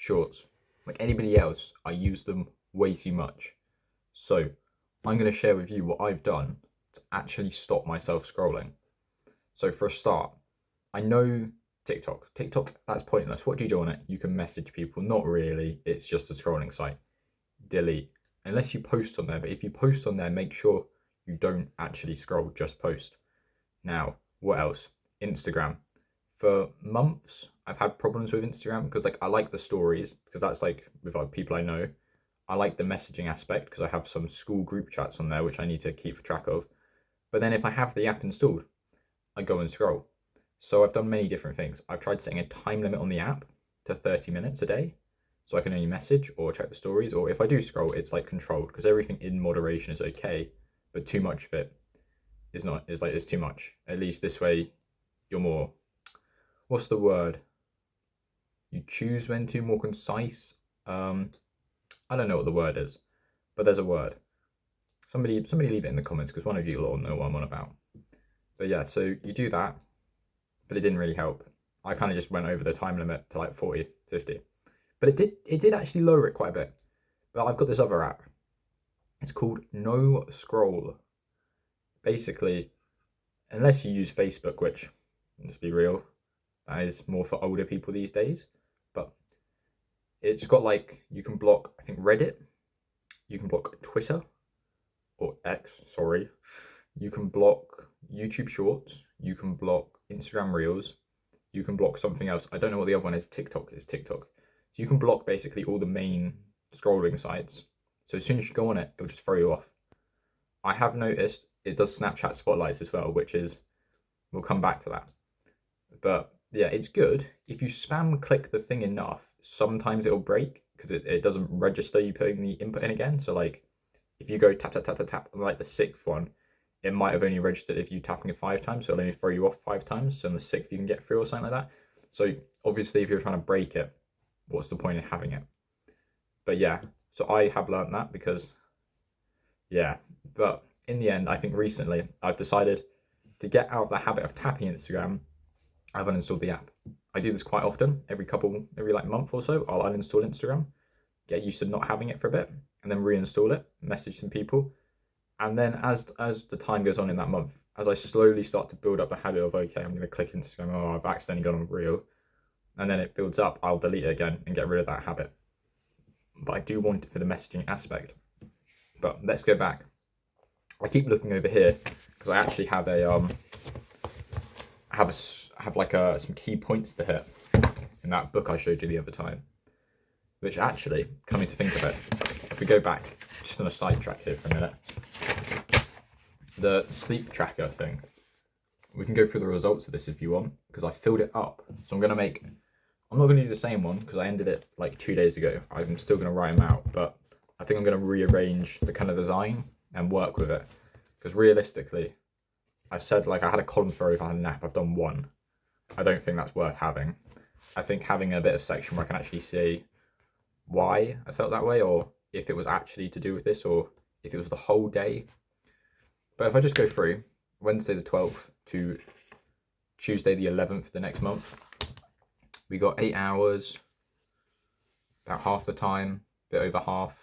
shorts. Like anybody else, I use them way too much. So I'm going to share with you what I've done to actually stop myself scrolling. So for a start, I know TikTok, that's pointless. What do you do on it? You can message people. Not really. It's just a scrolling site. Delete. Unless you post on there. But if you post on there, make sure you don't actually scroll, just post. Now, what else? Instagram. For months, I've had problems with Instagram because I like the stories because that's like with other people I know. I like the messaging aspect because I have some school group chats on there which I need to keep track of. But then if I have the app installed, I go and scroll. So I've done many different things. I've tried setting a time limit on the app to 30 minutes a day. So I can only message or check the stories, or if I do scroll, it's like controlled because everything in moderation is okay, but too much of it is not, it's too much. At least this way you're more, what's the word? You choose when to, more concise. I don't know what the word is, but there's a word. Somebody leave it in the comments because one of you will know what I'm on about. But yeah, so you do that, but it didn't really help. I kind of just went over the time limit to like 40, 50. But it did actually lower it quite a bit. But I've got this other app. It's called No Scroll. Basically, unless you use Facebook, which, let's be real, that is more for older people these days. But it's got like, you can block, I think, Reddit. You can block Twitter. Or X, sorry. You can block YouTube Shorts. You can block Instagram Reels. You can block something else. I don't know what the other one is. TikTok is TikTok. So you can block basically all the main scrolling sites. So as soon as you go on it, it'll just throw you off. I have noticed it does Snapchat spotlights as well, which is, we'll come back to that. But yeah, it's good. If you spam click the thing enough, sometimes it'll break because it doesn't register you putting the input in again. So like if you go tap, tap, tap, tap, tap on like the 6th one, it might have only registered if you tapping it 5 times. So it'll only throw you off 5 times. So on the 6th you can get through or something like that. So obviously if you're trying to break it, what's the point in having it? But yeah, so I have learned that because, yeah. But in the end, I think recently I've decided to get out of the habit of tapping Instagram. I've uninstalled the app. I do this quite often, every like month or so, I'll uninstall Instagram, get used to not having it for a bit, and then reinstall it, message some people. And then as the time goes on in that month, as I slowly start to build up a habit of, okay, I'm going to click Instagram, oh, I've accidentally gone on Reel, and then it builds up, I'll delete it again and get rid of that habit. But I do want it for the messaging aspect. But let's go back. I keep looking over here because I actually have some key points to hit in that book I showed you the other time. Which actually, coming to think of it, if we go back, just on a sidetrack here for a minute, the sleep tracker thing, we can go through the results of this if you want, because I filled it up. So I'm not going to do the same one because I ended it like 2 days ago. I'm still going to write them out, but I think I'm going to rearrange the kind of design and work with it. Because realistically, I said like I had a column for if I had a nap, I've done 1. I don't think that's worth having. I think having a bit of section where I can actually see why I felt that way, or if it was actually to do with this, or if it was the whole day. But if I just go through Wednesday the 12th to Tuesday the 11th the next month, we got 8 hours, about half the time, a bit over half,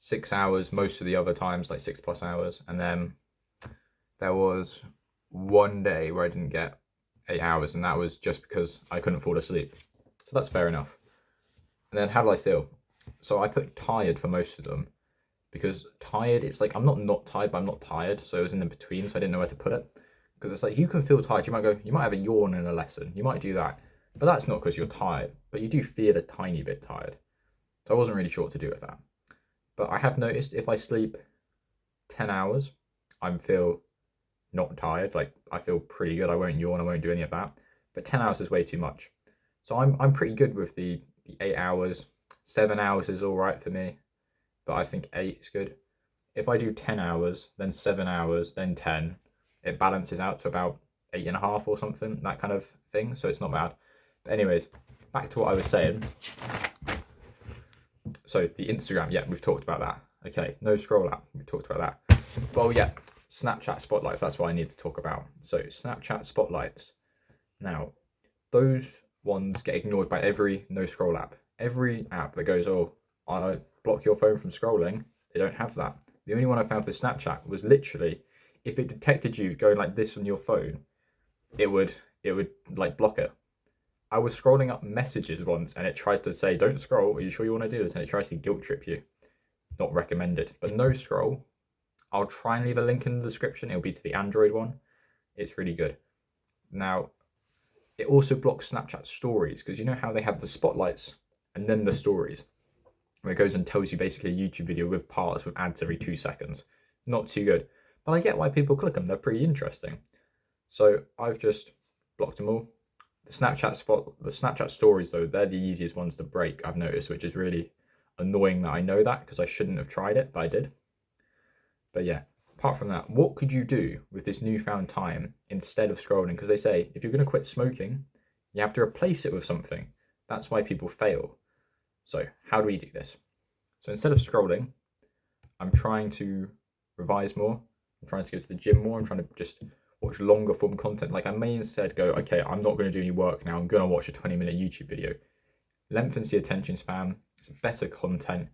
6 hours most of the other times, like 6+ hours, and then there was 1 day where I didn't get 8 hours, and that was just because I couldn't fall asleep. So that's fair enough. And then how did I feel? So I put tired for most of them, because tired, it's like I'm not tired, but I'm not tired. So it was in the between, so I didn't know where to put it. Because it's like you can feel tired. You might have a yawn in a lesson. You might do that. But that's not because you're tired. But you do feel a tiny bit tired. So I wasn't really sure what to do with that. But I have noticed if I sleep 10 hours, I feel not tired. Like I feel pretty good. I won't yawn. I won't do any of that. But 10 hours is way too much. So I'm pretty good with the 8 hours. 7 hours is all right for me. But I think 8 is good. If I do 10 hours, then 7 hours, then 10, it balances out to about 8.5 or something, that kind of thing. So it's not bad. But anyways, back to what I was saying. So the Instagram, yeah, we've talked about that. Okay, no scroll app, we've talked about that. Well, yeah, Snapchat spotlights, that's what I need to talk about. So Snapchat spotlights. Now, those ones get ignored by every no scroll app. Every app that goes, oh, I block your phone from scrolling, they don't have that. The only one I found for Snapchat was literally, if it detected you going like this on your phone, it would like block it. I was scrolling up messages once and it tried to say, don't scroll, are you sure you want to do this? And it tries to guilt trip you. Not recommended. But no scroll. I'll try and leave a link in the description. It'll be to the Android one. It's really good. Now, it also blocks Snapchat stories because you know how they have the spotlights and then the stories, where it goes and tells you basically a YouTube video with parts with ads every 2 seconds. Not too good. But I get why people click them. They're pretty interesting. So I've just blocked them all. The Snapchat stories though, they're the easiest ones to break, I've noticed, which is really annoying that I know that because I shouldn't have tried it, but I did. But yeah, apart from that, what could you do with this newfound time instead of scrolling? Because they say if you're going to quit smoking, you have to replace it with something. That's why people fail. So how do we do this? So instead of scrolling, I'm trying to revise more. I'm trying to go to the gym more. I'm trying to just watch longer form content. Like I may instead go, okay, I'm not going to do any work now. I'm going to watch a 20-minute YouTube video. Lengthens the attention span. It's better content,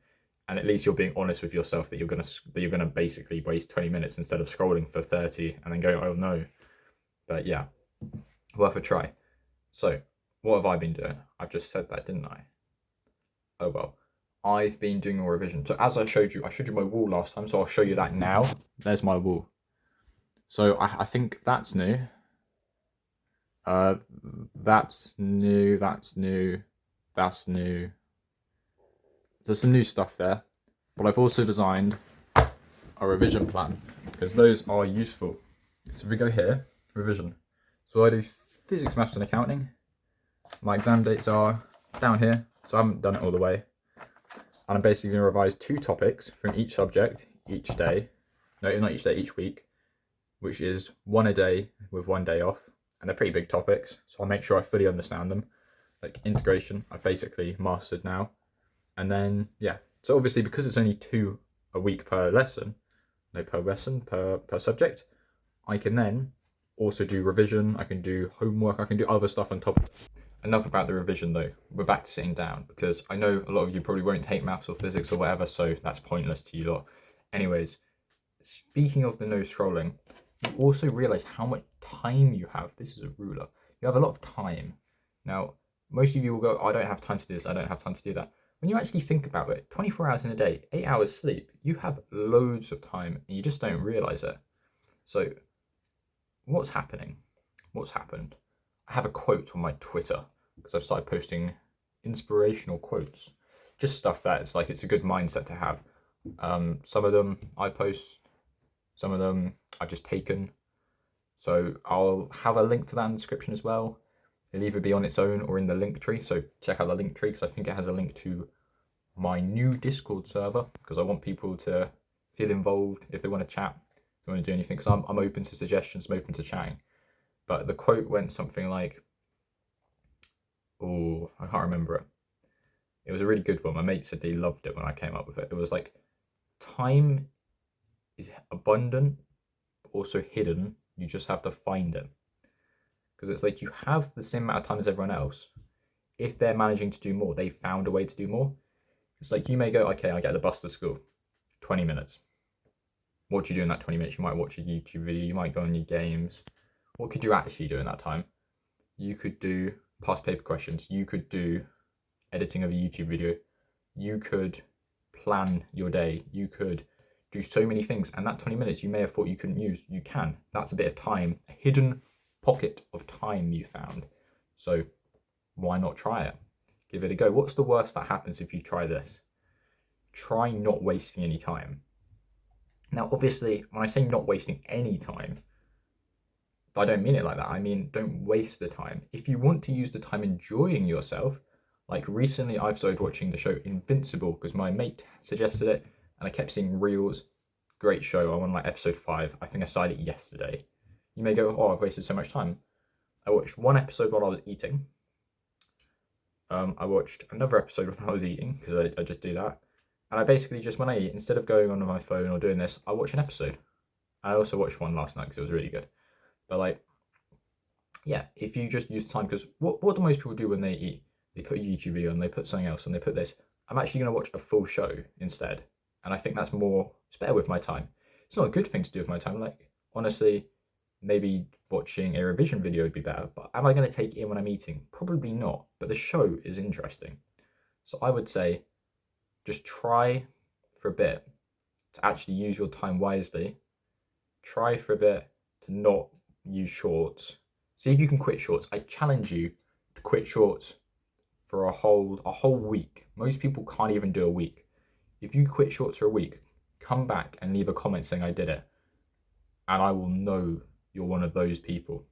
and at least you're being honest with yourself that you're gonna basically waste 20 minutes instead of scrolling for 30 and then going, oh no. But yeah, worth a try. So what have I been doing? I've just said that, didn't I? Oh well. I've been doing a revision. So as I showed you my wall last time, so I'll show you that now. There's my wall. So I think that's new. That's new, that's new, that's new. There's some new stuff there. But I've also designed a revision plan because those are useful. So if we go here, revision. So I do physics, maths and accounting. My exam dates are down here, so I haven't done it all the way. And I'm basically going to revise 2 topics from each subject each day. No, not each day, each week. Which is 1 a day with 1 day off. And they're pretty big topics, so I'll make sure I fully understand them. Like integration, I've basically mastered now. And then, yeah. So obviously, because it's only 2 a week per lesson, per subject, I can then also do revision, I can do homework, I can do other stuff on top of it. Enough about the revision though, we're back to sitting down, because I know a lot of you probably won't take maths or physics or whatever, so that's pointless to you lot. Anyways, speaking of the no scrolling, you also realise how much time you have. This is a ruler. You have a lot of time. Now, most of you will go, I don't have time to do this, I don't have time to do that. When you actually think about it, 24 hours in a day, 8 hours sleep, you have loads of time and you just don't realise it. So, what's happening? What's happened? I have a quote on my Twitter because I've started posting inspirational quotes. Just stuff that it's like it's a good mindset to have. Some of them I post, some of them I've just taken. So I'll have a link to that in the description as well. It'll either be on its own or in the link tree. So check out the link tree because I think it has a link to my new Discord server because I want people to feel involved if they want to chat, if they want to do anything. Because I'm open to suggestions, I'm open to chatting. But the quote went something like, oh, I can't remember it. It was a really good one. My mate said they loved it when I came up with it. It was like, time is abundant, but also hidden. You just have to find it. Because it's like you have the same amount of time as everyone else. If they're managing to do more, they found a way to do more. It's like you may go, okay, I get the bus to school, 20 minutes. What do you do in that 20 minutes? You might watch a YouTube video, you might go on your games. What could you actually do in that time? You could do past paper questions. You could do editing of a YouTube video. You could plan your day. You could do so many things. And that 20 minutes you may have thought you couldn't use, you can. That's a bit of time, a hidden pocket of time you found. So why not try it? Give it a go. What's the worst that happens if you try this? Try not wasting any time. Now, obviously, when I say not wasting any time, I don't mean it like that. I mean, don't waste the time. If you want to use the time enjoying yourself, like recently I've started watching the show Invincible because my mate suggested it and I kept seeing reels. Great show. I'm on like episode 5. I think I started it yesterday. You may go, oh, I've wasted so much time. I watched 1 episode while I was eating. I watched another episode when I was eating because I just do that. And I basically just, when I eat, instead of going on my phone or doing this, I watch an episode. I also watched one last night because it was really good. But like, yeah, if you just use time, because what do most people do when they eat? they put a YouTube video on, they put something else, and they put this. I'm actually going to watch a full show instead. And I think that's it's better with my time. It's not a good thing to do with my time. Like, honestly, maybe watching a revision video would be better, but am I going to take it in when I'm eating? Probably not, but the show is interesting. So I would say just try for a bit to actually use your time wisely. Try for a bit to not use shorts. See if you can quit shorts. I challenge you to quit shorts for a whole week. Most people can't even do a week. If you quit shorts for a week, come back and leave a comment saying I did it, and I will know you're one of those people.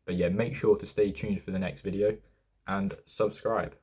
But yeah, make sure to stay tuned for the next video and subscribe.